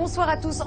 Bonsoir à tous.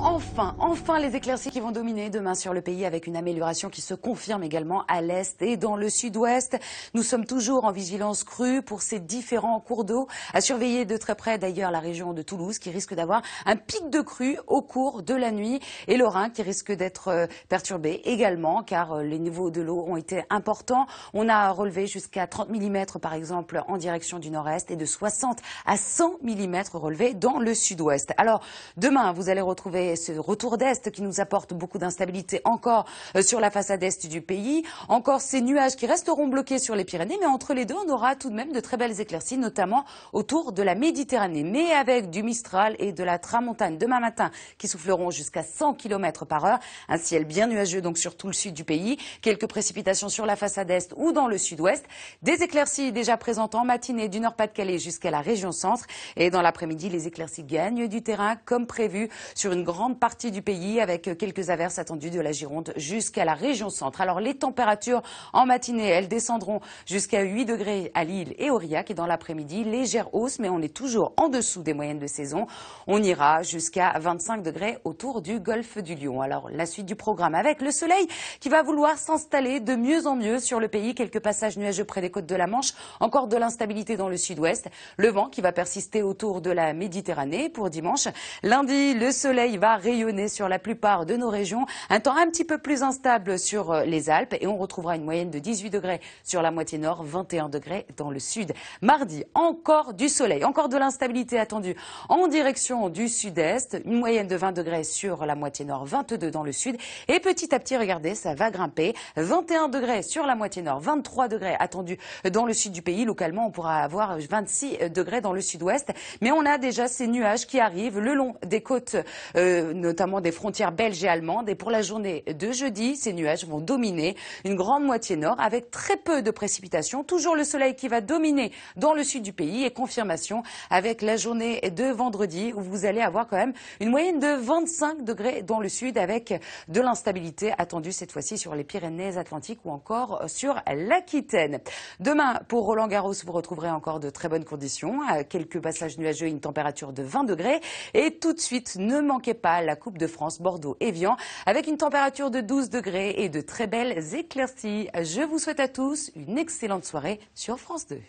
Enfin les éclaircies qui vont dominer demain sur le pays avec une amélioration qui se confirme également à l'est et dans le sud-ouest. Nous sommes toujours en vigilance crue pour ces différents cours d'eau. À surveiller de très près d'ailleurs la région de Toulouse qui risque d'avoir un pic de crue au cours de la nuit et le Rhin qui risque d'être perturbé également car les niveaux de l'eau ont été importants. On a relevé jusqu'à 30 mm par exemple en direction du nord-est et de 60 à 100 mm relevés dans le sud-ouest. Alors demain, vous allez retrouver ce retour d'est qui nous apporte beaucoup d'instabilité encore sur la façade est du pays. Encore ces nuages qui resteront bloqués sur les Pyrénées, mais entre les deux, on aura tout de même de très belles éclaircies, notamment autour de la Méditerranée. Mais avec du Mistral et de la Tramontane demain matin qui souffleront jusqu'à 100 km par heure. Un ciel bien nuageux donc sur tout le sud du pays. Quelques précipitations sur la façade est ou dans le sud-ouest. Des éclaircies déjà présentes en matinée du Nord-Pas-de-Calais jusqu'à la région centre. Et dans l'après-midi, les éclaircies gagnent du terrain comme prévu sur une grande partie du pays avec quelques averses attendues de la Gironde jusqu'à la région centre. Alors les températures en matinée, elles descendront jusqu'à 8 degrés à Lille et Aurillac et dans l'après-midi, légère hausse mais on est toujours en dessous des moyennes de saison. On ira jusqu'à 25 degrés autour du golfe du Lion. Alors la suite du programme avec le soleil qui va vouloir s'installer de mieux en mieux sur le pays. Quelques passages nuageux près des côtes de la Manche, encore de l'instabilité dans le sud-ouest. Le vent qui va persister autour de la Méditerranée pour dimanche. Lundi, le soleil va rayonner sur la plupart de nos régions. Un temps un petit peu plus instable sur les Alpes et on retrouvera une moyenne de 18 degrés sur la moitié nord, 21 degrés dans le sud. Mardi, encore du soleil, encore de l'instabilité attendue en direction du sud-est. Une moyenne de 20 degrés sur la moitié nord, 22 dans le sud. Et petit à petit, regardez, ça va grimper. 21 degrés sur la moitié nord, 23 degrés attendus dans le sud du pays. Localement, on pourra avoir 26 degrés dans le sud-ouest. Mais on a déjà ces nuages qui arrivent le long des côtes, notamment des frontières belges et allemandes. Et pour la journée de jeudi, ces nuages vont dominer une grande moitié nord avec très peu de précipitations. Toujours le soleil qui va dominer dans le sud du pays et confirmation avec la journée de vendredi où vous allez avoir quand même une moyenne de 25 degrés dans le sud avec de l'instabilité attendue cette fois-ci sur les Pyrénées-Atlantiques ou encore sur l'Aquitaine. Demain, pour Roland-Garros, vous retrouverez encore de très bonnes conditions. Quelques passages nuageux et une température de 20 degrés. Et tout de suite, ne manquez pas la Coupe de France Bordeaux-Évian avec une température de 12 degrés et de très belles éclaircies. Je vous souhaite à tous une excellente soirée sur France 2.